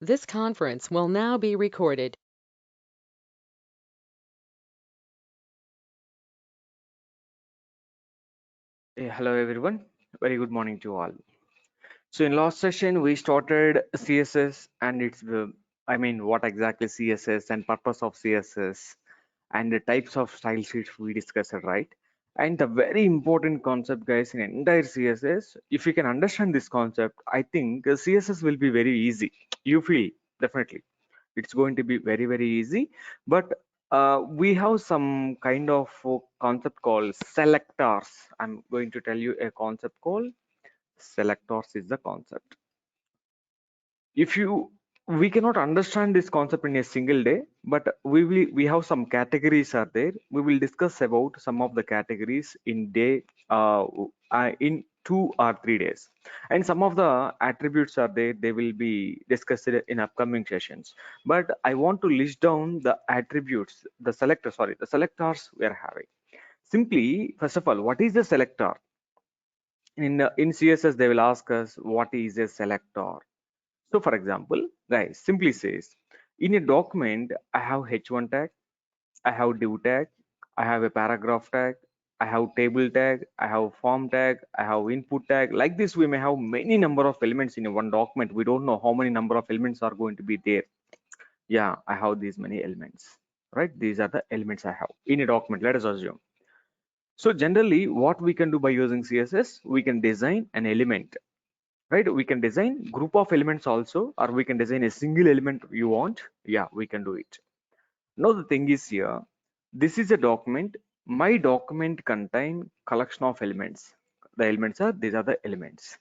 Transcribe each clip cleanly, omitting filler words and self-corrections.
This conference will now be recorded. Hello everyone, very good morning to all. So in last session we started CSS and what exactly CSS and purpose of CSS and the types of style sheets we discussed, right? And the very important concept, guys, in entire CSS, if you can understand this concept, I think CSS will be very easy. You feel definitely it's going to be very easy, but we have some kind of concept called selectors. I'm going to tell you a concept called selectors is the concept. If you We cannot understand this concept in a single day, but we have some categories are there. We will discuss about some of the categories in day in 2 or 3 days, and some of the attributes are there, they will be discussed in upcoming sessions. But I want to list down the attributes, the selectors we are having. Simply, first of all, what is the selector? In CSS they will ask us what is a selector. So for example, guys, simply says, in a document, I have h1 tag, I have div tag, I have a paragraph tag, I have table tag, I have form tag, I have input tag. Like this, we may have many number of elements in a one document. We don't know how many number of elements are going to be there. Yeah, I have these many elements, right? These are the elements I have in a document. Let us assume. So generally, what we can do by using CSS, we can design an element, right? We can design group of elements also, or we can design a single element you want. Yeah, we can do it. Now the thing is here, this is a document. My document contain collection of elements. The elements are, these are the elements.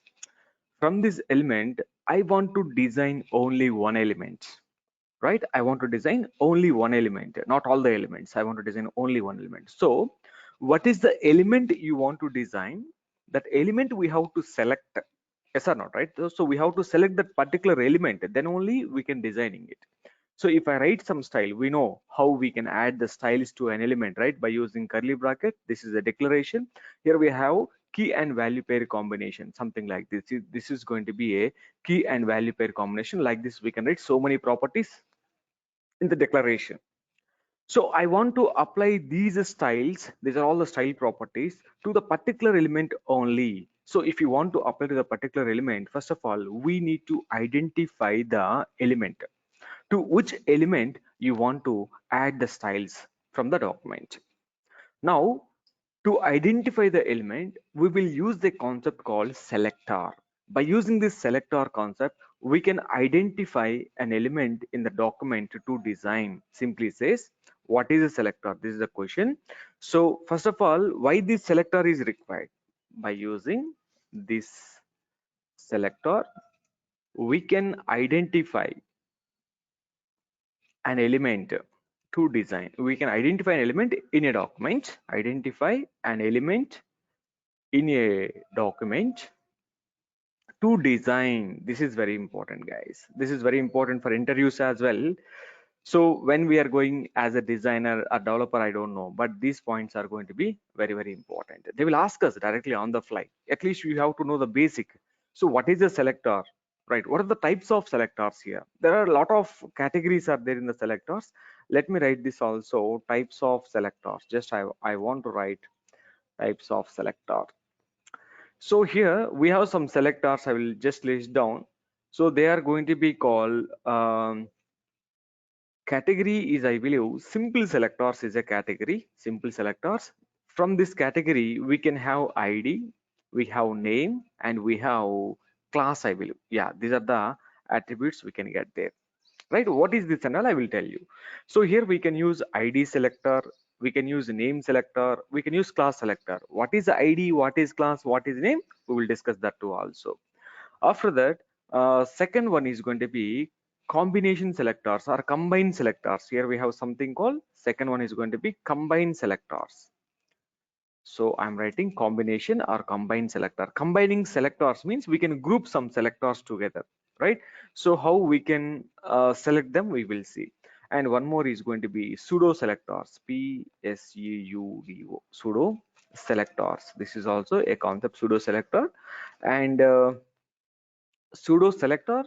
From this element, I want to design only one element, right? I want to design only one element, not all the elements. I want to design only one element. So what is the element you want to design? That element we have to select, yes or not, right? So we have to select that particular element, then only we can designing it. So if I write some style, we know how we can add the styles to an element, right? By using curly bracket. This is a declaration. Here we have key and value pair combination, something like this. This is going to be a key and value pair combination. Like this, we can write so many properties in the declaration. So I want to apply these styles, these are all the style properties, to the particular element only. So if you want to apply to the particular element, first of all, we need to identify the element, to which element you want to add the styles from the document. Now, to identify the element, we will use the concept called selector. By using this selector concept, we can identify an element in the document to design. Simply says, what is a selector? This is the question. So first of all, why this selector is required? By using this selector, we can identify an element to design. We can identify an element in a document, identify an element in a document to design. This is very important, guys. This is very important for interviews as well. So when we are going as a designer, a developer, I don't know, but these points are going to be very important. They will ask us directly on the fly. At least you have to know the basic. So what is a selector, right? What are the types of selectors here? There are a lot of categories are there in the selectors. Let me write this also, types of selectors. Just I want to write types of selector. So here we have some selectors. I will just list down. So they are going to be called category is, I believe, simple selectors is a category. Simple selectors. From this category, we can have ID, we have name, and we have class, I believe. Yeah, these are the attributes we can get there. Right? What is this and all? I will tell you. So here we can use ID selector, we can use name selector, we can use class selector. What is the ID? What is class? What is name? We will discuss that too also. After that, second one is going to be combination selectors or combined selectors. Here we have something called, second one is going to be combined selectors. So I'm writing combination or combined selector. Combining selectors means we can group some selectors together, right? So how we can select them, we will see. And one more is going to be pseudo selectors, P-S-U-D-O, pseudo selectors. This is also a concept, pseudo selector. And pseudo selector,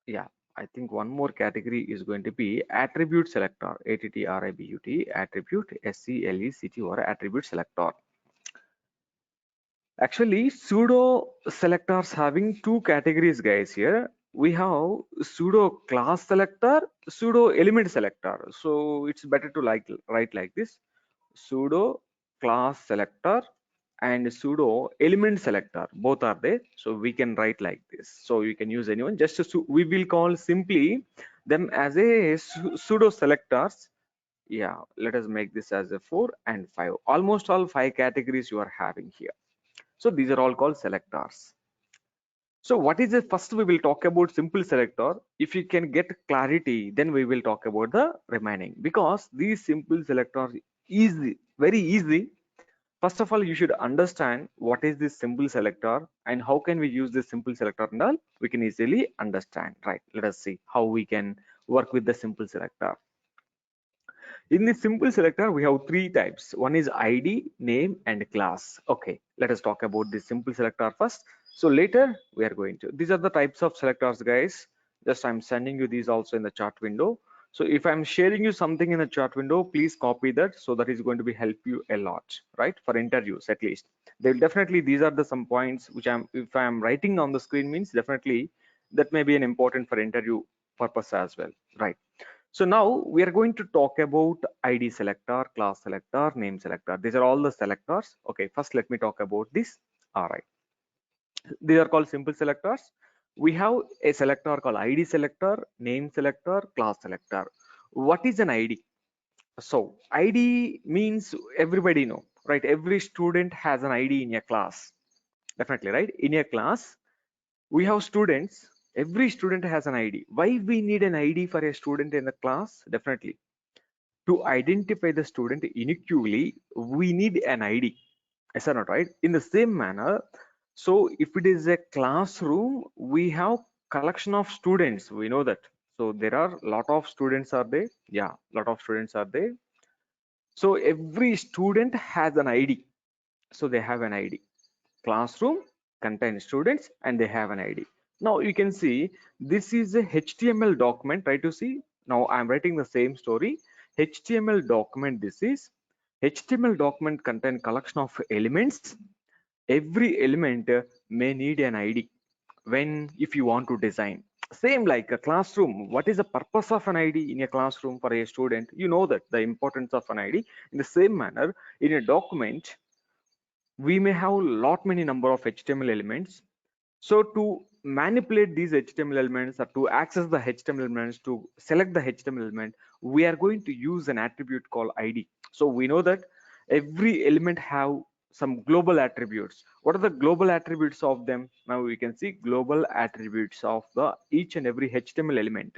yeah, I think one more category is going to be attribute selector, attribut, attribute, SELECT, or attribute selector. Actually, pseudo selectors having two categories, guys. Here we have pseudo class selector, pseudo element selector. So it's better to write like this: pseudo class selector and pseudo element selector. Both are there, so we can write like this. So you can use anyone. Just we will call simply them as a pseudo selectors. Yeah, let us make this as a 4 and 5. Almost all 5 categories you are having here. So these are all called selectors. So what is the first we will talk about simple selector. If you can get clarity, then we will talk about the remaining, because these simple selectors is very easy. First of all, you should understand what is this simple selector and how can we use this simple selector and all. We can easily understand, right? Let us see how we can work with the simple selector. In the simple selector, we have three types. One is ID, name, and class. Okay, let us talk about the simple selector first. So later we are going to. These are the types of selectors, guys. Just I'm sending you these also in the chat window. So if I'm sharing you something in the chat window, please copy that. So that is going to be help you a lot, right? For interviews at least. They'll definitely, these are the some points which if I'm writing on the screen means definitely that may be an important for interview purpose as well, right? So now we are going to talk about ID selector, class selector, name selector. These are all the selectors. Okay, first let me talk about this. All right, these are called simple selectors. We have a selector called ID selector, name selector, class selector. What is an ID? So ID means everybody know, right? Every student has an ID in a class. Definitely, right? In a class, we have students. Every student has an ID. Why we need an ID for a student in the class? Definitely to identify the student uniquely, we need an ID. Is that not right? In the same manner, so if it is a classroom, we have collection of students. We know that. So there are a lot of students are there. Yeah, lot of students are there. So every student has an ID. So they have an ID. Classroom contains students and they have an ID. Now you can see this is a HTML document. Try to see. Now I'm writing the same story. HTML document. This is HTML document contain collection of elements. Every element may need an ID when if you want to design. Same like a classroom. What is the purpose of an ID in a classroom for a student? You know that the importance of an ID. In the same manner, in a document, we may have lot many number of HTML elements. So to manipulate these HTML elements or to access the HTML elements, to select the HTML element, we are going to use an attribute called ID. So we know that every element have some global attributes. What are the global attributes of them? Now we can see global attributes of the each and every HTML element.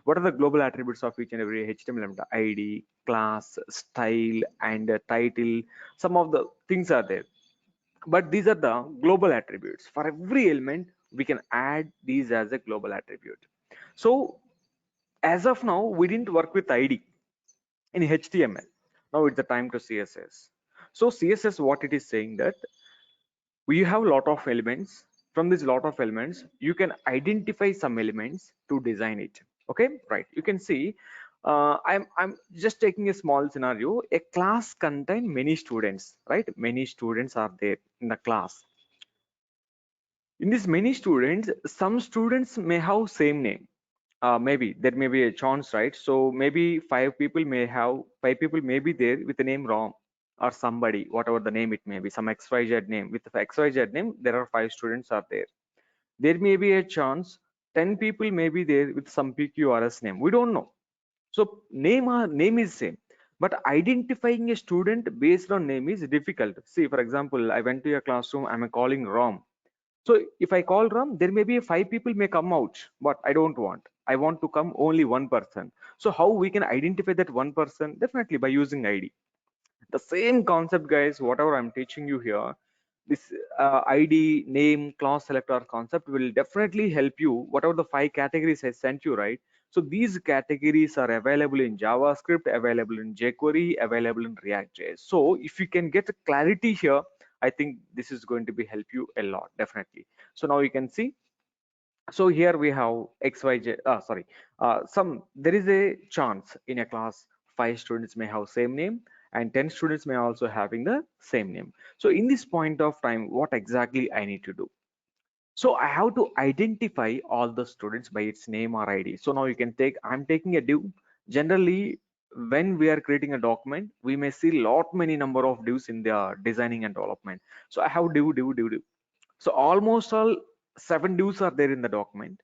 What are the global attributes of each and every HTML element? ID, class, style, and title. Some of the things are there, but these are the global attributes. For every element we can add these as a global attribute. So as of now we didn't work with ID in HTML. Now it's the time to CSS. So CSS, what it is saying that we have a lot of elements. From this lot of elements you can identify some elements to design it. Okay, right? You can see I'm just taking a small scenario. A class contain many students, right? Many students are there in the class. In this many students, some students may have same name. Maybe there may be a chance, right? So maybe five people may be there with the name Ram or somebody, whatever the name it may be, some XYZ name. With the XYZ name, there are 5 students are there. There may be a chance 10 people may be there with some PQRS name. We don't know. So name is same, but identifying a student based on name is difficult. See, for example, I went to a classroom. I'm calling Ram. So if I call Ram, there may be 5 people may come out, but I don't want. I want to come only one person. So how we can identify that one person? Definitely by using ID. The same concept, guys, whatever I'm teaching you here, this ID, name, class selector concept will definitely help you. Whatever the 5 categories I sent you, right? So these categories are available in JavaScript, available in jQuery, available in React.js. So if you can get clarity here, I think this is going to be help you a lot, definitely. So now you can see So here we have xyj, sorry, some there is a chance in a class 5 students may have same name and 10 students may also having the same name. So in this point of time, what exactly I need to do? So I have to identify all the students by its name or ID. So now you can take, I'm taking a div. Generally, when we are creating a document, we may see lot many number of divs in the designing and development. So I have div. So almost all 7 divs are there in the document.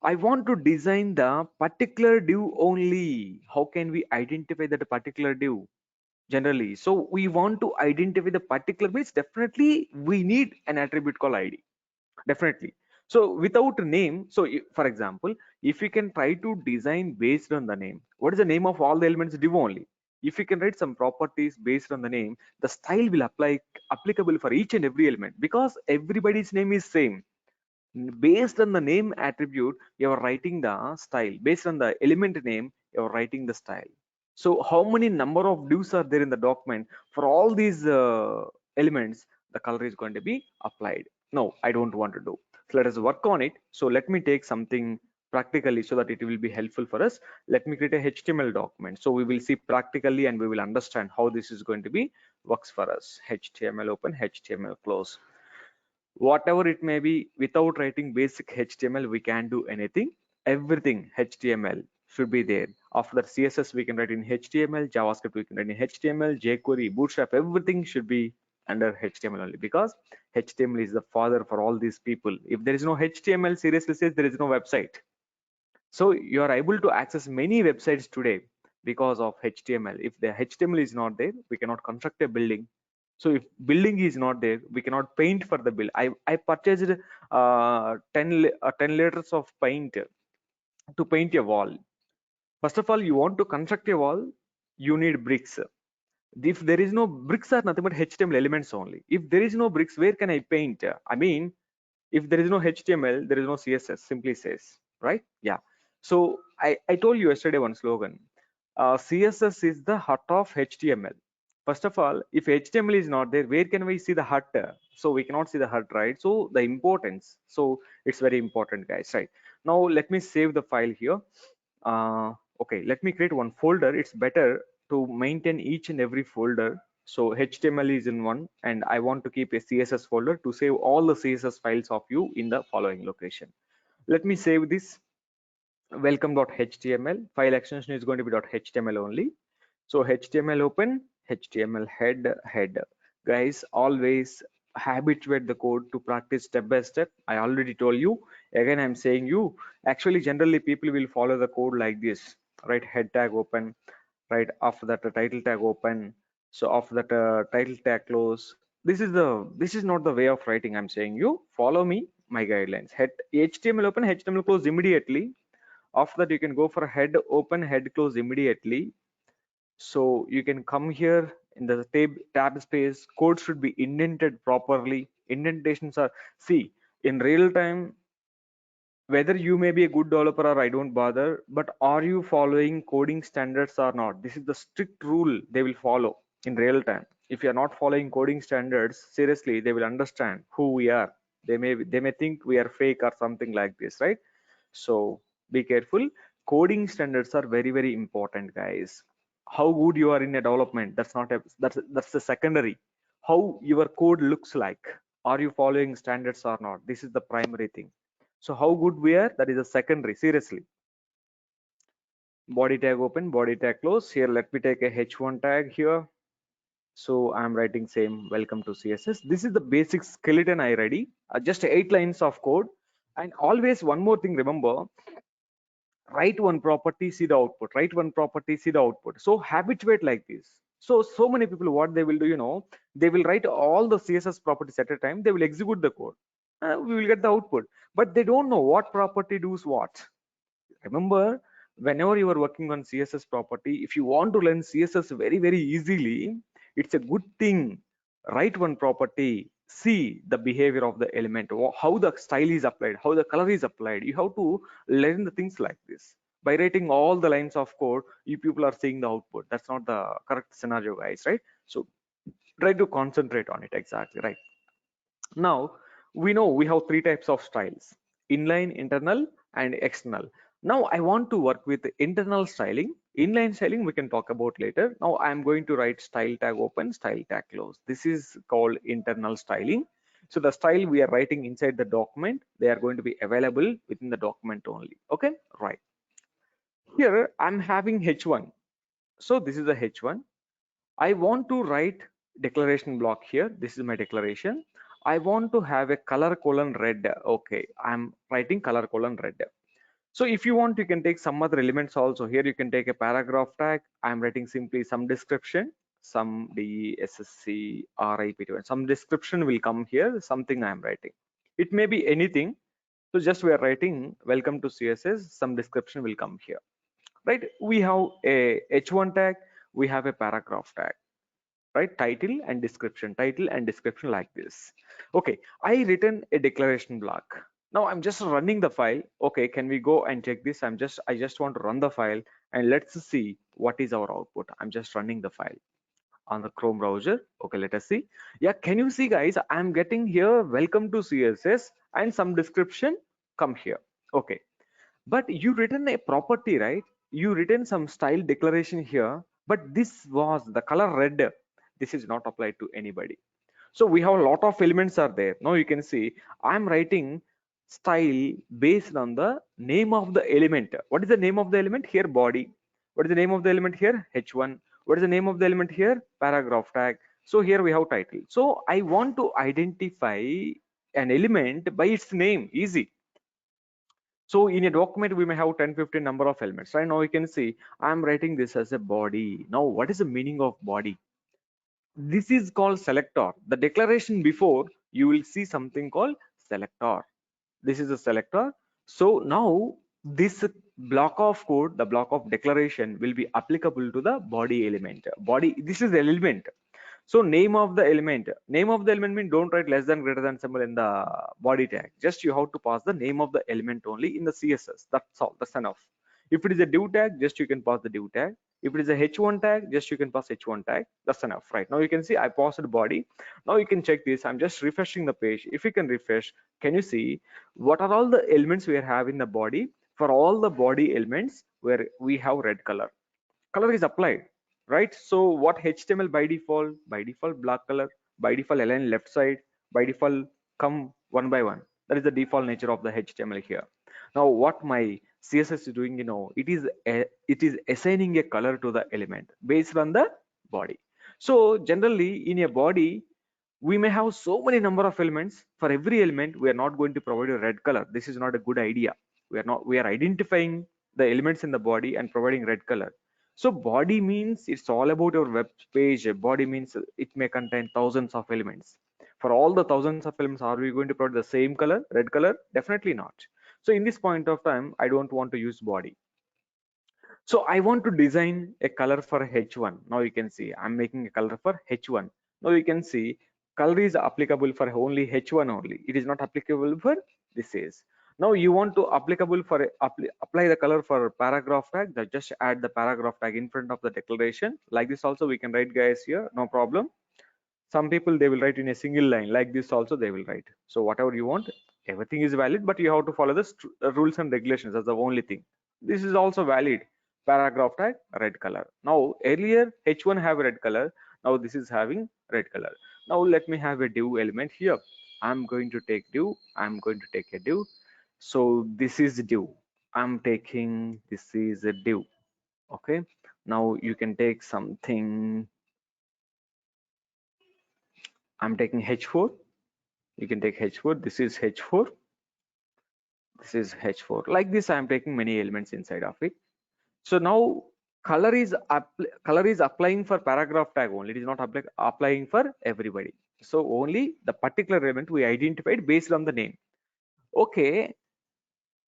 I want to design the particular div only. How can we identify that particular div generally? So we want to identify the particular means definitely we need an attribute called ID. Definitely. So without a name, so for example, if you can try to design based on the name, what is the name of all the elements div only? If you can write some properties based on the name, the style will apply applicable for each and every element because everybody's name is same. Based on the name attribute, you are writing the style. Based on the element name, you are writing the style. So how many number of divs are there in the document? For all these elements, the color is going to be applied. No, I don't want to do. So let us work on it. So let me take something practically so that it will be helpful for us. Let me create a HTML document. So we will see practically and we will understand how this is going to be works for us. HTML open, HTML close. Whatever it may be, without writing basic HTML, we can do anything. Everything HTML should be there. After that, CSS we can write in HTML, JavaScript we can write in HTML, jQuery, Bootstrap, everything should be under HTML only because HTML is the father for all these people. If there is no HTML, seriously says there is no website. So you are able to access many websites today because of HTML. If the HTML is not there, we cannot construct a building. So if building is not there, we cannot paint for the build. I purchased 10 liters of paint to paint a wall. First of all, you want to construct a wall, you need bricks. If there is no bricks are nothing but HTML elements only. If there is no bricks, where can I paint? I mean, if there is no HTML, there is no CSS, simply says, right? Yeah. So I told you yesterday one slogan. CSS is the heart of HTML. First of all, if HTML is not there, where can we see the heart? So we cannot see the heart, right? So the importance. So it's very important, guys, right? Now let me save the file here. Okay, let me create one folder. It's better to maintain each and every folder. So HTML is in one, and I want to keep a CSS folder to save all the CSS files of you in the following location. Let me save this welcome.html. File extension is going to be .html only. So HTML open, HTML head. Guys, always habituate the code to practice step by step. I already told you. Again, I'm saying you. Actually, generally people will follow the code like this, right? Head tag open, right? After that, the title tag open. So after that, title tag close. This is not the way of writing. I'm saying you follow me, my guidelines. Head HTML open, HTML close immediately. After that, you can go for head open, head close immediately. So you can come here in the tab space. Code should be indented properly. Indentations are, see, in real time, whether you may be a good developer or I don't bother, but are you following coding standards or not? This is the strict rule they will follow in real time. If you are not following coding standards, seriously, they will understand who we are. They may think we are fake or something like this, right? So be careful. Coding standards are very, very important, guys. How good you are in a development, that's not a that's the secondary. How your code looks like. Are you following standards or not? This is the primary thing. So how good we are, that is a secondary, seriously. Body tag open, body tag close. Here, let me take a h1 tag here. So I'm writing same welcome to CSS. This is the basic skeleton I ready. Just 8 lines of code. And always one more thing, remember, write one property, see the output, write one property, see the output. So habituate like this. So many people, what they will do, they will write all the CSS properties at a time. They will execute the code. We will get the output, but they don't know what property does what. Remember, whenever you are working on CSS property, if you want to learn CSS very, very easily, it's a good thing. Write one property, see the behavior of the element, how the style is applied, how the color is applied. You have to learn the things like this. By writing all the lines of code, you people are seeing the output. That's not the correct scenario, guys, right? So try to concentrate on it exactly, right? Now, we know we have 3 types of styles. inline, internal, and external. Now I want to work with internal styling. Inline styling we can talk about later. Now I'm going to write style tag open, style tag close. This is called internal styling. So the style we are writing inside the document, they are going to be available within the document only. Okay, right. Here I'm having H1. So this is the H1. I want to write declaration block here. This is my declaration. I want to have a color colon red. Okay, I'm writing color colon red. So if you want, you can take some other elements also. Here you can take a paragraph tag. I'm writing simply some description, some DSSC, RIP, some description will come here, something I'm writing. It may be anything. So just we are writing welcome to CSS, some description will come here, right? We have a H1 tag, we have a paragraph tag, right? Title and description like this. Okay, I written a declaration block. Now I'm just running the file. Okay, can we go and check this? I just want to run the file and let's see what is our output. I'm just running the file on the Chrome browser. Okay, let us see. Yeah, can you see guys, I'm getting here welcome to CSS and some description come here. Okay, but you written a property, right? You written some style declaration here, but this was the color red. This is not applied to anybody. So we have a lot of elements are there. Now you can see I'm writing style based on the name of the element. What is the name of the element here? Body. What is the name of the element here? H1. What is the name of the element here? Paragraph tag. So here we have title. So I want to identify an element by its name. Easy. So in a document, we may have 10, 15 number of elements. Right now you can see I'm writing this as a body. Now, what is the meaning of body? This is called selector. The declaration before, you will see something called selector. This is a selector. So now this block of code, the block of declaration will be applicable to the body element. Body, this is the element. So name of the element means don't write less than greater than symbol in the body tag. Just you have to pass the name of the element only in the CSS. That's all. That's enough. If it is a div tag, just you can pass the div tag. If it is a h1 tag, just you can pass h1 tag. That's enough. Right now you can see I passed body. Now you can check this. I'm just refreshing the page. If you can refresh, can you see what are all the elements we have in the body? For all the body elements where we have red color is applied, right? So what HTML by default black color, by default align left side, by default come one by one. That is the default nature of the HTML here. Now what my CSS is doing, it is assigning a color to the element based on the body. So generally in a body, we may have so many number of elements. For every element, we are not going to provide a red color. This is not a good idea. We are identifying the elements in the body and providing red color. So body means it's all about your web page. Body means it may contain thousands of elements. For all the thousands of elements, are we going to provide the same color, red color? Definitely not. So in this point of time, I don't want to use body. So I want to design a color for H1. Now you can see I'm making a color for H1. Now you can see color is applicable for only H1 only. It is not applicable for this is. Now you want to applicable for apply the color for paragraph tag. That just add the paragraph tag in front of the declaration. Like this also we can write guys here, no problem. Some people they will write in a single line like this also they will write. So whatever you want, everything is valid, but you have to follow the rules and regulations. That's the only thing. This is also valid. Paragraph tag red color. Now earlier h1 have red color, now this is having red color. Now let me have a div element here. I'm going to take div, I'm going to take a div. So this is div, I'm taking, this is a div. Okay, now you can take something. I'm taking h4. You can take h4. This is h4. This is h4. Like this, I'm taking many elements inside of it. So now color is applying for paragraph tag only. It is not applying for everybody. So only the particular element we identified based on the name. Okay.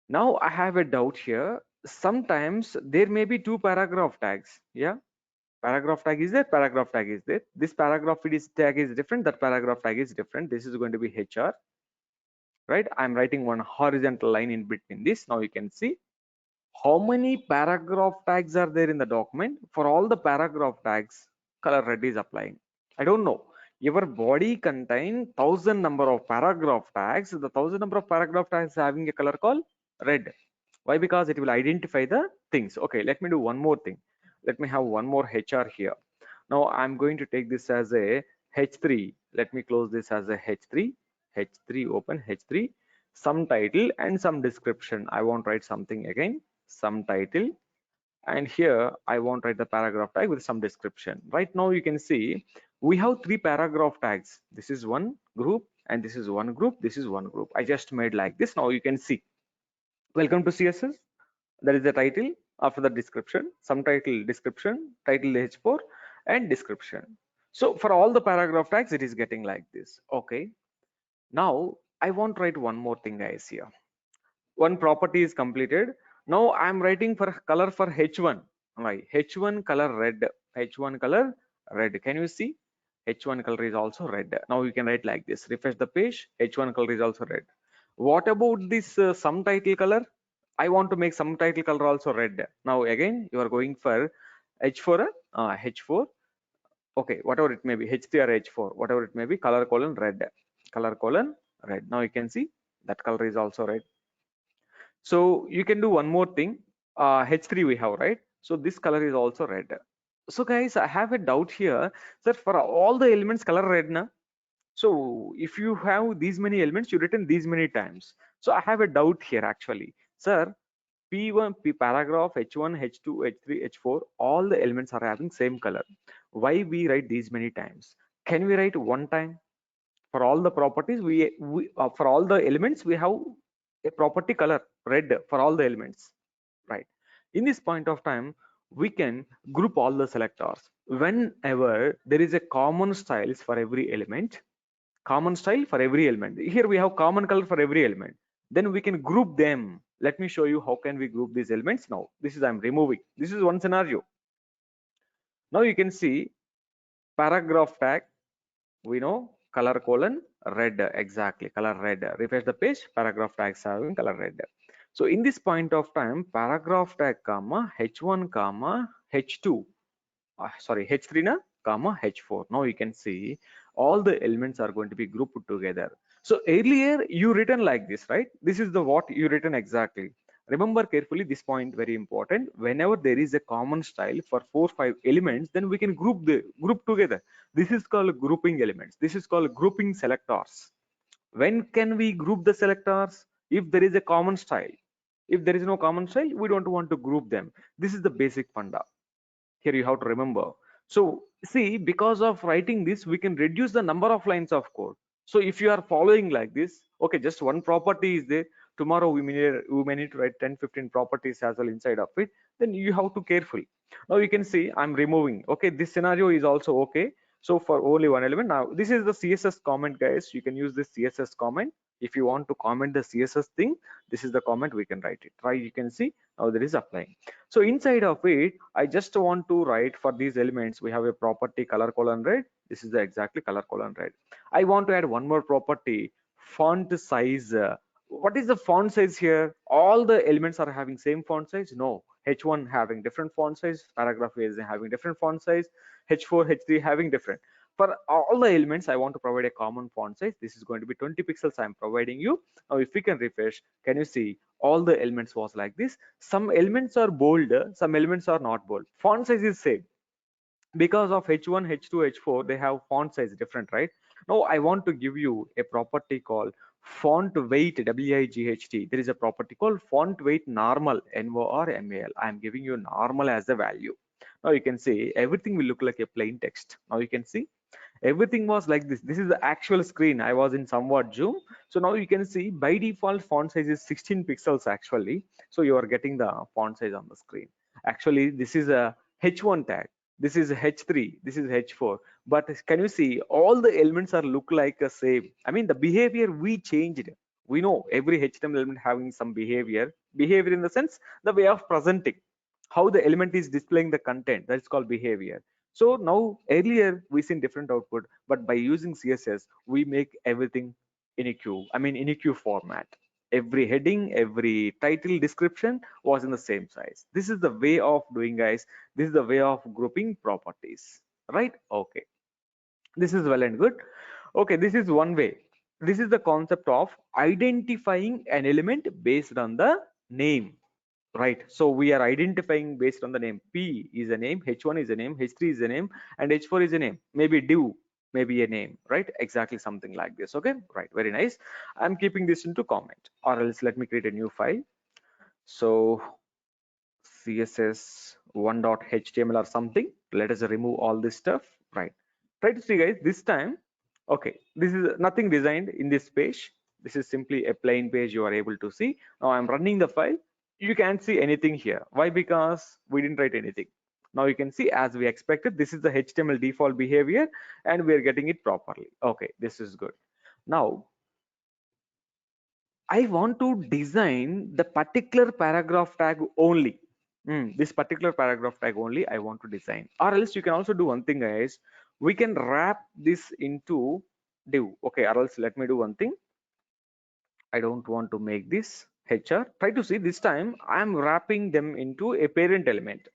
Now I have a doubt here. Sometimes there may be two paragraph tags. Yeah. Paragraph tag is there. Paragraph tag is there. This paragraph tag is different. That paragraph tag is different. This is going to be HR. Right. I'm writing one horizontal line in between this. Now you can see how many paragraph tags are there in the document. For all the paragraph tags, color red is applying. I don't know, Your body contain 1,000 number of paragraph tags. The 1,000 number of paragraph tags having a color called red. Why? Because it will identify the things. Okay, let me do one more thing. Let me have one more HR here. Now I'm going to take this as a H3. Let me close this as a H3. H3, open H3. Some title and some description. I won't write something again. Some title, and here I want to write the paragraph tag with some description. Right now you can see we have three paragraph tags. This is one group and this is one group. This is one group. I just made like this. Now you can see welcome to CSS. That is the title. After the description, some title, description, title H4 and description. So for all the paragraph tags it is getting like this. Okay, now I want to write one more thing guys here. One property is completed. Now I'm writing for color for H1. Right, H1 color red. H1 color red. Can you see? H1 color is also red. Now you can write like this. Refresh the page. H1 color is also red. What about this some title color? I want to make some title color also red. Now again you are going for H4. H4. Okay, whatever it may be, H3 or H4, whatever it may be, color colon red. Color colon red. Now you can see that color is also red. So you can do one more thing. H3 we have, right? So this color is also red. So guys, I have a doubt here, sir. For all the elements, color red, na? So if you have these many elements, you written these many times. So I have a doubt here actually, sir. P1, P paragraph, H1, H2, H3, H4, all the elements are having same color. Why we write these many times? Can we write one time? For all the properties for all the elements we have a property color red for all the elements, right? In this point of time we can group all the selectors whenever there is a common styles for every element. Common style for every element, here we have common color for every element, then we can group them. Let me show you how can we group these elements. Now this is I'm removing, this is one scenario. Now you can see paragraph tag, we know color colon red, exactly color red. Refresh the page, paragraph tags having color red. So in this point of time, paragraph tag comma h1 comma h2, sorry, h3 na comma h4. Now you can see all the elements are going to be grouped together. So earlier you written like this, right? This is the what you written exactly. Remember carefully this point, very important. Whenever there is a common style for 4 5 elements, then we can group together. This is called grouping elements. This is called grouping selectors. When can we group the selectors? If there is a common style. If there is no common style, we don't want to group them. This is the basic funda. Here you have to remember. So see, because of writing this we can reduce the number of lines of code. So if you are following like this, okay, just one property is there, tomorrow we may need to write 10 15 properties as well inside of it, then you have to careful. Now you can see I'm removing. Okay, this scenario is also okay. So for only one element, now this is the CSS comment guys, you can use this CSS comment. If you want to comment the CSS thing, this is the comment we can write it, right? You can see now there is applying. So inside of it, I just want to write for these elements, we have a property color colon red. This is the exactly color colon red. I want to add one more property, font size. What is the font size here? All the elements are having same font size? No. H1 having different font size, paragraph is having different font size, H4, H3 having different. For all the elements, I want to provide a common font size. This is going to be 20 pixels I'm providing you. Now if we can refresh, can you see all the elements was like this? Some elements are bold, some elements are not bold. Font size is same. Because of h1 h2 h4 they have font size different, right? Now I want to give you a property called font weight, WIGHT. There is a property called font weight normal, NORMAL. I am giving you normal as the value. Now you can see everything will look like a plain text. Now you can see everything was like this. This is the actual screen. I was in somewhat zoom. So now you can see by default font size is 16 pixels actually. So you are getting the font size on the screen. Actually this is a h1 tag, this is h3, this is h4, but can you see all the elements are look like the same? I mean the behavior we changed. We know every html element having some behavior in the sense the way of presenting, how the element is displaying the content, that's called behavior. So now earlier we seen different output, but by using CSS we make everything in a queue, I mean in a queue format. Every heading, every title, description was in the same size. This is the way of doing guys. This is the way of grouping properties, right? Okay, This is well and good. Okay, this is one way. This is the concept of identifying an element based on the name, right? So we are identifying based on the name. P is a name, H1 is a name, H3 is a name, and H4 is a name. Maybe div, maybe a name, right? Exactly something like this. Okay, right, very nice. I'm keeping this into comment, or else let me create a new file. So css 1.html or something. Let us remove all this stuff, right? Try to see guys this time. Okay, this is nothing designed in this page. This is simply a plain page you are able to see. Now I'm running the file. You can't see anything here. Why? Because we didn't write anything. Now you can see, as we expected, this is the HTML default behavior and we are getting it properly. Okay, this is good. Now I want to design the particular paragraph tag only. This particular paragraph tag only I want to design. Or else you can also do one thing, guys. We can wrap this into div. Okay, or else let me do one thing. I don't want to make this HR. Try to see this time I'm wrapping them into a parent element.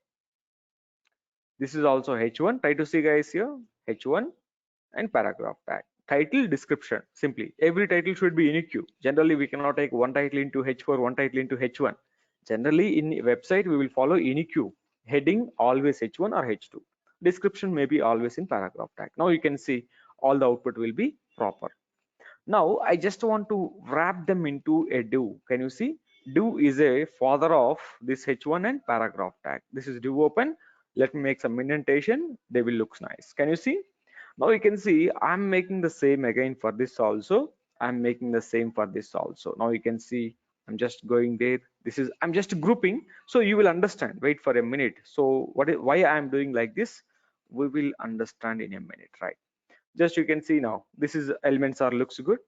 This is also H1. Try to see guys here. H1 and paragraph tag. Title, description. Simply every title should be unique. Generally we cannot take one title into H4, one title into H1. Generally in website we will follow unique. Heading always H1 or H2. Description may be always in paragraph tag. Now you can see all the output will be proper. Now I just want to wrap them into a div. Can you see? Div is a father of this H1 and paragraph tag. This is div open. Let me make some indentation. They will look nice. Can you see? Now you can see I'm making the same again for this also. I'm making the same for this also. Now you can see I'm just going there. This is, I'm just grouping, so you will understand. Wait for a minute. So why I'm doing like this, we will understand in a minute, right? Just you can see now this is elements are looks good.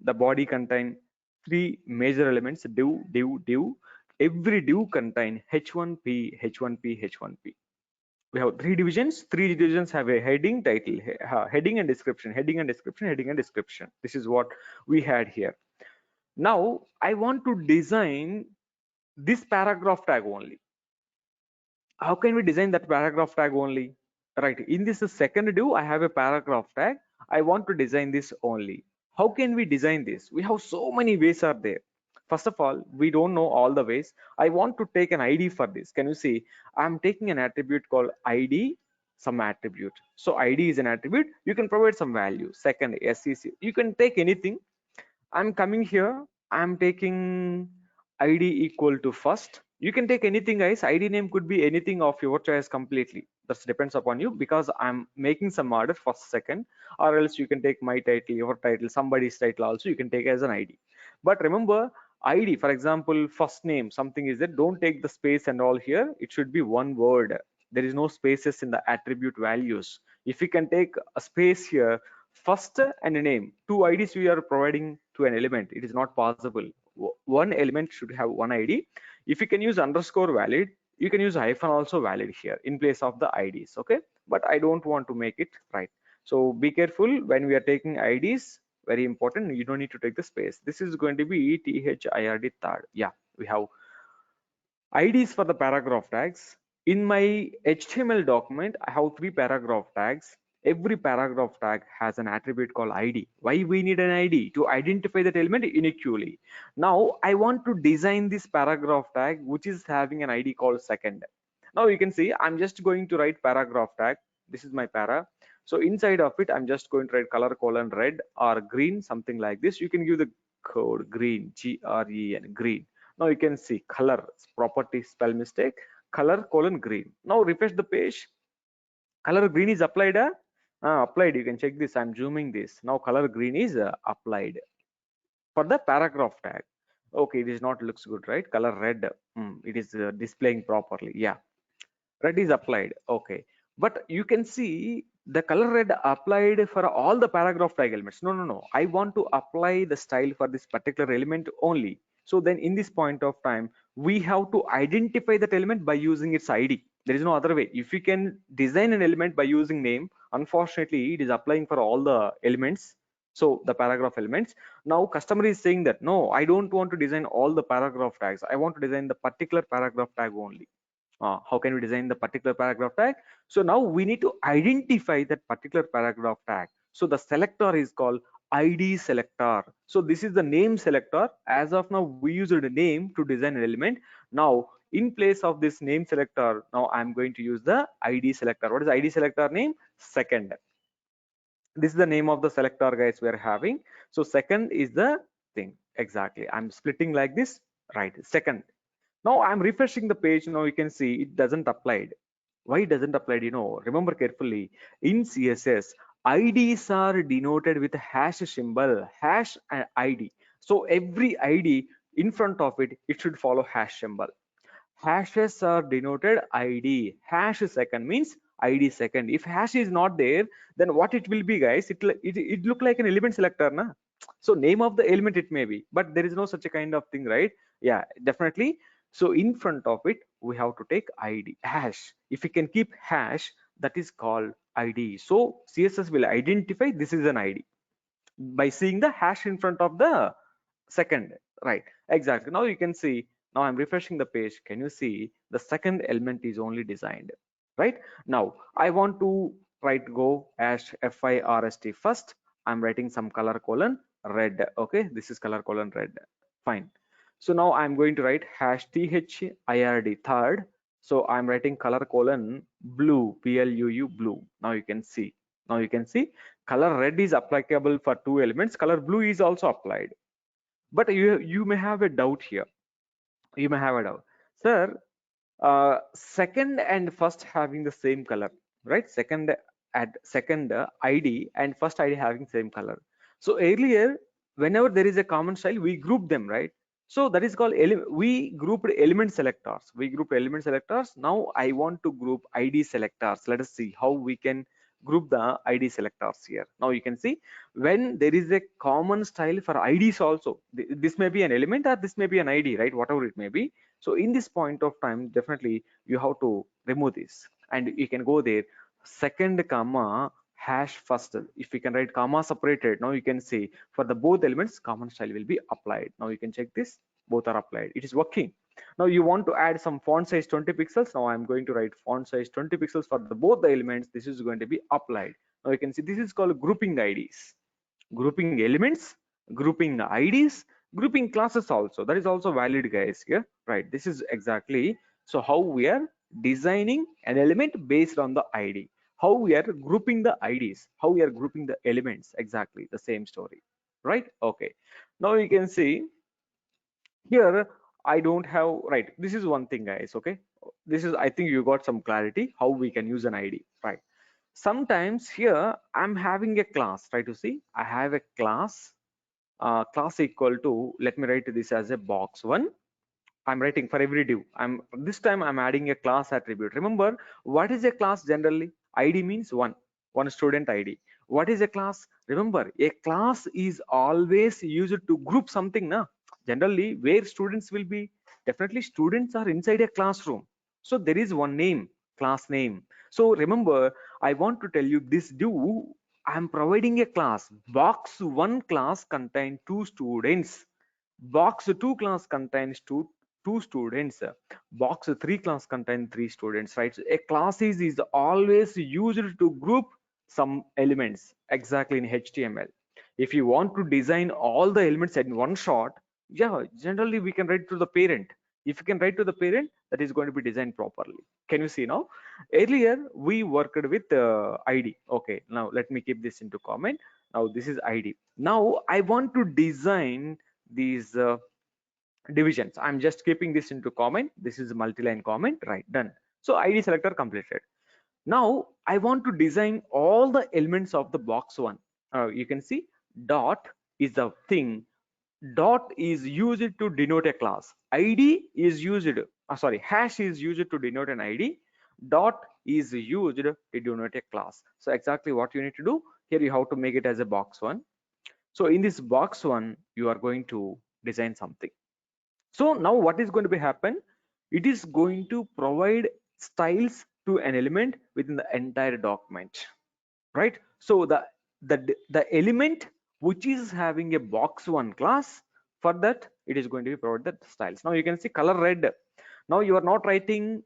The body contain three major elements: div. Every div contain h1p, h1p, h1p. We have three divisions. Three divisions have a heading, title, heading and description, heading and description, heading and description. This is what we had here. Now I want to design this paragraph tag only. How can we design that paragraph tag only? Right, in this second div I have a paragraph tag. I want to design this only. How can we design this? We have so many ways are there. First of all, we don't know all the ways. I want to take an id for this. Can you see? I'm taking an attribute called id, some attribute. So id is an attribute. You can provide some value. Second, sec, you can take anything. I'm coming here. I'm taking ID equal to first. You can take anything, guys. ID name could be anything of your choice completely. That depends upon you, because I'm making some order first, second, or else you can take my title, your title, somebody's title also you can take as an ID. But remember, ID, for example, first name, something is that don't take the space and all here. It should be one word. There is no spaces in the attribute values. If you can take a space here, first and a name, two IDs we are providing to an element, it is not possible. One element should have one ID. If you can use underscore valid, you can use hyphen also valid here in place of the IDs. Okay, but I don't want to make it, right? So be careful when we are taking IDs. Very important, you don't need to take the space. This is going to be THIRD third. Yeah, we have IDs for the paragraph tags. In my HTML document, I have three paragraph tags. Every paragraph tag has an attribute called ID. Why we need an ID? To identify that element uniquely. Now I want to design this paragraph tag which is having an ID called second. Now you can see I'm just going to write paragraph tag. This is my para. So inside of it, I'm just going to write color colon red or green, something like this. You can give the code green, GREN, green. Now you can see color, property spell mistake, color colon green. Now refresh the page. Color green is applied. Applied. You can check this. I'm zooming this. Now color green is applied for the paragraph tag. Okay, this not looks good, right? Color red. It is displaying properly. Yeah, red is applied. Okay, but you can see the color red applied for all the paragraph tag elements. No, I want to apply the style for this particular element only. So then in this point of time, we have to identify that element by using its ID. There is no other way. If you can design an element by using name, unfortunately it is applying for all the elements. So the paragraph elements. Now customer is saying that no, I don't want to design all the paragraph tags. I want to design the particular paragraph tag only. How can we design the particular paragraph tag? So now we need to identify that particular paragraph tag. So the selector is called id selector. So this is the name selector. As of now we used a name to design an element. Now in place of this name selector, now I'm going to use the id selector. What is id selector name? Second. This is the name of the selector, guys, we're having. So second is the thing. Exactly, I'm splitting like this, right? Second. Now I'm refreshing the page. Now you can see it doesn't applied. Why it doesn't apply? Remember carefully. In css, ids are denoted with a hash symbol, hash and id. So every id in front of it, it should follow hash symbol. Hashes are denoted id. Hash second means id second. If hash is not there, then what it will be, guys? It look like an element selector, na? So name of the element it may be, but there is no such a kind of thing, right? Yeah, definitely. So in front of it we have to take id, hash. If we can keep hash, that is called id. So css will identify this is an id by seeing the hash in front of the second, right? Exactly. Now you can see, now I'm refreshing the page. Can you see the second element is only designed, right? Now I want to write go as first. First I'm writing some color colon red. Okay, this is color colon red. Fine. So now I'm going to write hash third. Third. So I'm writing color colon blue, blue. Now you can see, now you can see color red is applicable for two elements, color blue is also applied. But you may have a doubt here. You may have a doubt, sir. Second and first having the same color, right? Second at second id and first id having same color. So earlier, whenever there is a common style, we group them, right? So that is called we grouped element selectors. We group element selectors. Now I want to group id selectors. Let us see how we can group the id selectors here. Now you can see when there is a common style for ids also. This may be an element or this may be an id, right? Whatever it may be. So in this point of time, definitely you have to remove this, and you can go there second comma hash first. If you can write comma separated, now you can see for the both elements common style will be applied. Now you can check this, both are applied, it is working. Now you want to add some font size 20 pixels. Now I'm going to write font size 20 pixels for the both the elements. This is going to be applied. Now you can see this is called grouping ids, grouping elements, grouping ids, grouping classes also. That is also valid, guys, here, right? This is exactly so how we are designing an element based on the id, how we are grouping the ids, how we are grouping the elements. Exactly the same story, right? Okay, now you can see here I don't have, right? This is one thing, guys. Okay, this is, I think you got some clarity how we can use an id, right? Sometimes here I'm having a class. Try to see, I have a class, class equal to, let me write this as a box one. I'm writing for every div. This time I'm adding a class attribute. Remember, what is a class generally? ID means one student ID. What is a class? Remember, a class is always used to group something, na? Generally, where students will be, definitely students are inside a classroom. So there is one name, class name. So remember, I want to tell you this div, I'm providing a class. Box one class contain two students. Box 2 class contains two students. Box 3 class contains three students, right? So a class is always used to group some elements, exactly in HTML. If you want to design all the elements in one shot, yeah, generally we can write to the parent. If you can write to the parent, that is going to be designed properly. Can you see now? Earlier we worked with id. Okay, now let me keep this into comment. Now this is id. Now I want to design these divisions. I'm just keeping this into comment. This is multi-line comment, right? Done. So id selector completed. Now I want to design all the elements of the box one. You can see dot is the thing. Dot is used to denote a class. id is used, sorry, hash is used to denote an id. Dot is used to denote a class. So exactly what you need to do here, you have to make it as a box one. So in this box one, you are going to design something. So now what is going to be happen? It is going to provide styles to an element within the entire document, right? So the element which is having a box one class, for that it is going to be provided styles. Now you can see color red. Now you are not writing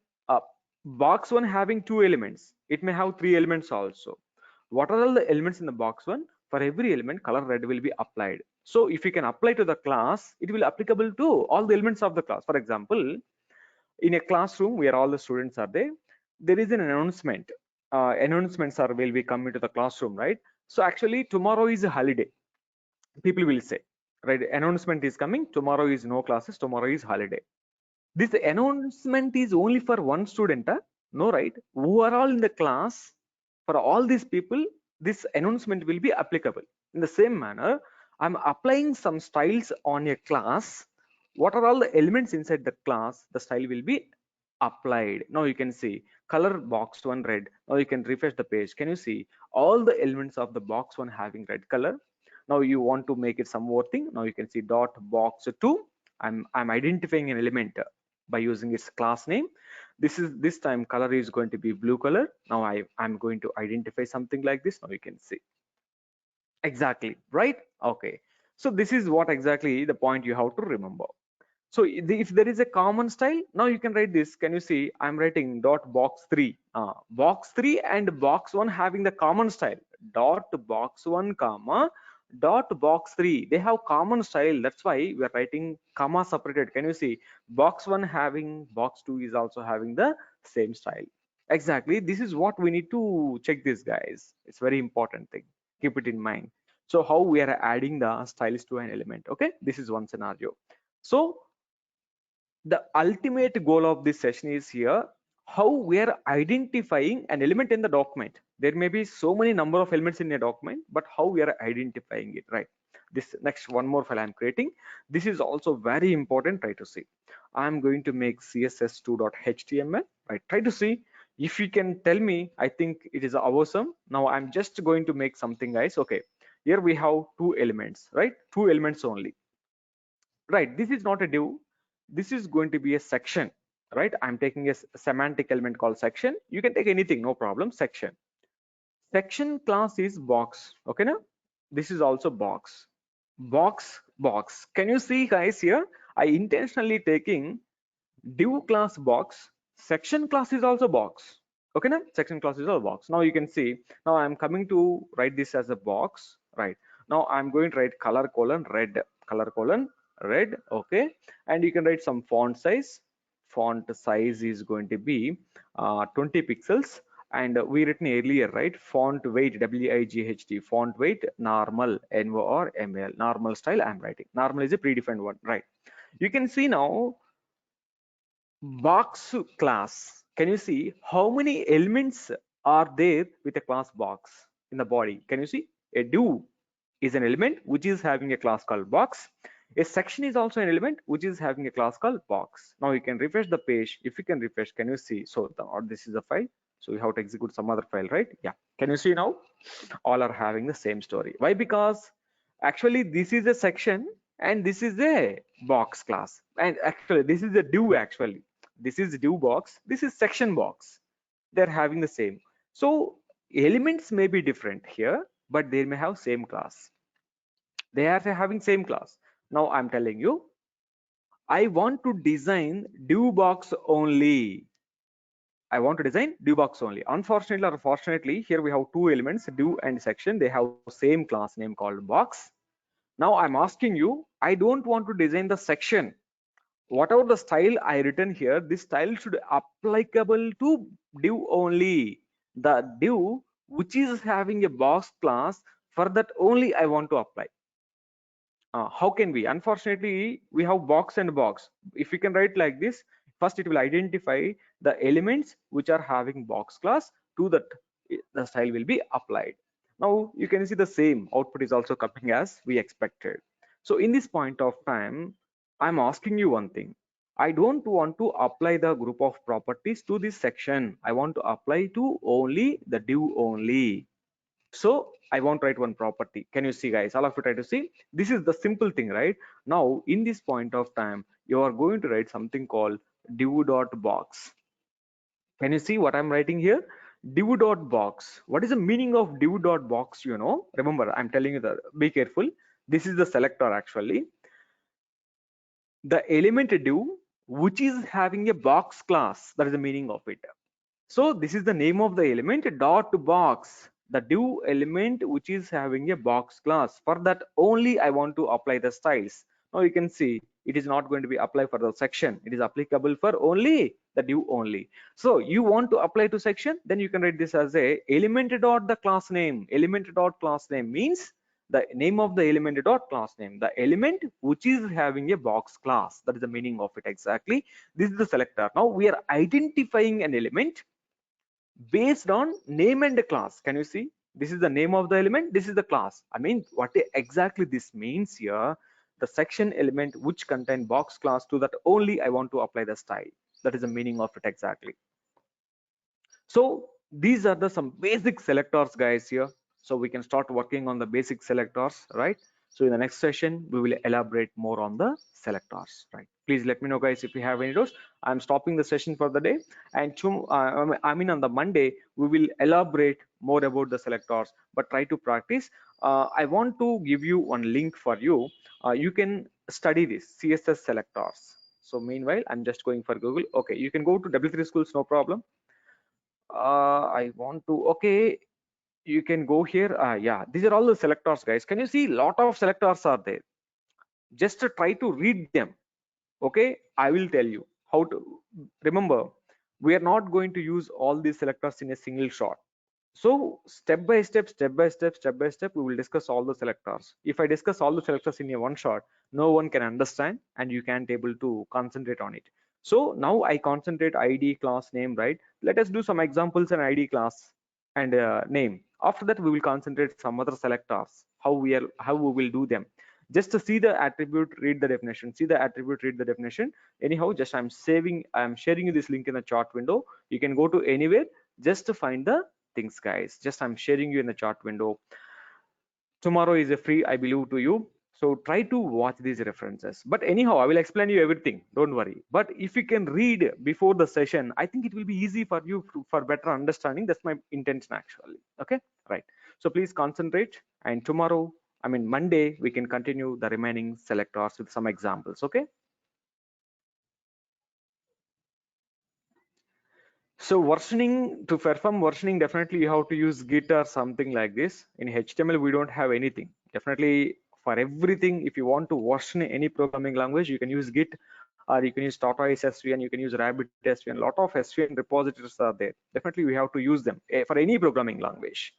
box one having two elements. It may have three elements also. what are all the elements in the box one? For every element, color red will be applied. So if you can apply to the class, it will applicable to all the elements of the class. For example, in a classroom where all the students are there is an announcement. Announcements are will be coming to the classroom, right? So actually tomorrow is a holiday, people will say, right? Announcement is coming, tomorrow is no classes, tomorrow is holiday. This announcement is only for one student, huh? No, right? Who are all in the class, for all these people, this announcement will be applicable. In the same manner, I'm applying some styles on a class. What are all the elements inside the class? The style will be applied. Now you can see color box one red. Now you can refresh the page. Can you see all the elements of the box one having red color? Now you want to make it some more thing. Now you can see dot box two. I'm identifying an element by using its class name. This time color is going to be blue color. Now I'm going to identify something like this. Now you can see exactly, right? Okay, so this is what exactly the point you have to remember. So if there is a common style, now you can write this. Can you see I'm writing dot box 3, box 3 and box 1 having the common style, dot box 1 comma dot box 3, they have common style. That's why we are writing comma separated. Can you see box 1 having, box 2 is also having the same style. Exactly, this is what we need to check this, guys. It's very important thing, keep it in mind. So how we are adding the styles to an element. Okay, this is one scenario. So the ultimate goal of this session is here, how we are identifying an element in the document. There may be so many number of elements in a document, but how we are identifying it, right? This next one more file I'm creating, this is also very important. Try to see, I'm going to make css2.html, right? Try to see if you can tell me. I think it is awesome. Now I'm just going to make something, guys. Okay, here we have two elements, right? Two elements only, right? This is not a div, this is going to be a section, right? I'm taking a semantic element called section. You can take anything, no problem. Section class is box. Okay, now this is also box. Box, can you see, guys? Here I intentionally taking div class box, section class is also box. Okay, now section class is all box. Now you can see, now I'm coming to write this as a box, right? Now I'm going to write color colon red, color colon red. Okay, and you can write some font size. Font size is going to be 20 pixels. And we written earlier, right? Font weight, WIGHT, font weight normal, NORML, normal style. I'm writing normal is a predefined one, right? You can see now box class. Can you see how many elements are there with a class box in the body? Can you see a div is an element which is having a class called box. A section is also an element which is having a class called box. Now you can refresh the page. If you can refresh, can you see? So or this is a file, so you have to execute some other file, right? Yeah, can you see now all are having the same story? Why? Because actually this is a section and this is a box class, and actually this is a div. Actually this is div box, this is section box. They're having the same. So elements may be different here, but they may have same class. They are having same class. Now I'm telling you, I want to design div box only. I want to design div box only. Unfortunately or fortunately, here we have two elements, div and section. They have same class name called box. Now I'm asking you, I don't want to design the section. Whatever the style I written here, this style should applicable to div only. The div which is having a box class, for that only I want to apply. How can we? Unfortunately, we have box and box. If we can write like this, first it will identify the elements which are having box class, to that the style will be applied. Now you can see the same output is also coming as we expected. So in this point of time, I'm asking you one thing. I don't want to apply the group of properties to this section. I want to apply to only the div only. So I want to write one property. Can you see, guys? All of you try to see. This is the simple thing, right? Now in this point of time, you are going to write something called div dot box. Can you see what I'm writing here? Div dot box. What is the meaning of div dot box? You know, remember I'm telling you that be careful. This is the selector. Actually the element div which is having a box class, that is the meaning of it. So this is the name of the element, dot box. the div element which is having a box class. For that only I want to apply the styles. Now you can see it is not going to be applied for the section, it is applicable for only the div only. So you want to apply to section, then you can write this as a element dot the class name. Element dot class name means the name of the element dot class name, the element which is having a box class. That is the meaning of it exactly. This is the selector. Now we are identifying an element based on name and class. Can you see, this is the name of the element, this is the class. I mean, what exactly this means here, the section element which contain box class, to that only I want to apply the style. That is the meaning of it exactly. So these are the some basic selectors guys here. So we can start working on the basic selectors, right? So in the next session we will elaborate more on the selectors, right? Please let me know guys if you have any doubts. I'm stopping the session for the day, and I mean on the Monday we will elaborate more about the selectors, but try to practice. I want to give you one link for you. You can study this CSS selectors. So meanwhile I'm just going for Google. Okay, you can go to W3 schools, no problem. I want to, okay, you can go here. Yeah, these are all the selectors guys. Can you see lot of selectors are there? Just to try to read them. Okay, I will tell you how to. Remember, we are not going to use all these selectors in a single shot. So step by step, step by step, we will discuss all the selectors. If I discuss all the selectors in a one shot, no one can understand and you can't able to concentrate on it. So now I concentrate ID, class, name, right? Let us do some examples in ID, class, and name. After that, we will concentrate some other selectors. How we will do them. Just to see the attribute, read the definition. See the attribute, read the definition. Anyhow, just I'm sharing you this link in the chart window. You can go to anywhere just to find the things guys. Just I'm sharing you in the chart window. Tomorrow is a free, I believe, to you, so try to watch these references. But anyhow, I will explain you everything, don't worry. But if you can read before the session, I think it will be easy for you for better understanding. That's my intention actually. Okay, right. So please concentrate, and tomorrow, I mean Monday, we can continue the remaining selectors with some examples. Okay. So versioning, to perform versioning, definitely you have to use Git or something like this. In HTML, we don't have anything. Definitely for everything, if you want to version any programming language, you can use Git, or you can use Tortoise SVN, you can use Rabbit SVN. A lot of SVN repositories are there. Definitely we have to use them for any programming language.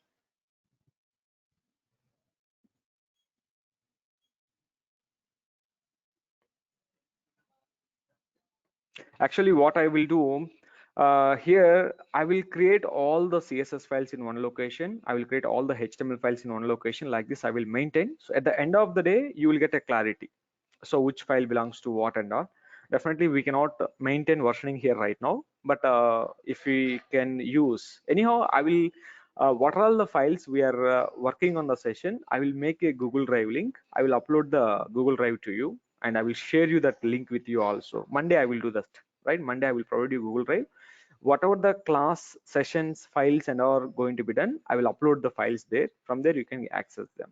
Actually, what I will do here, I will create all the CSS files in one location. I will create all the HTML files in one location. Like this, I will maintain. So at the end of the day, you will get a clarity. So which file belongs to what and all. Definitely, we cannot maintain versioning here right now. But if we can use, anyhow, I will. What are all the files we are working on the session? I will make a Google Drive link. I will upload the Google Drive to you, and I will share you that link with you also. Monday I will do that, right? Monday I will provide you Google Drive. Whatever the class sessions files and are going to be done, I will upload the files there. From there you can access them.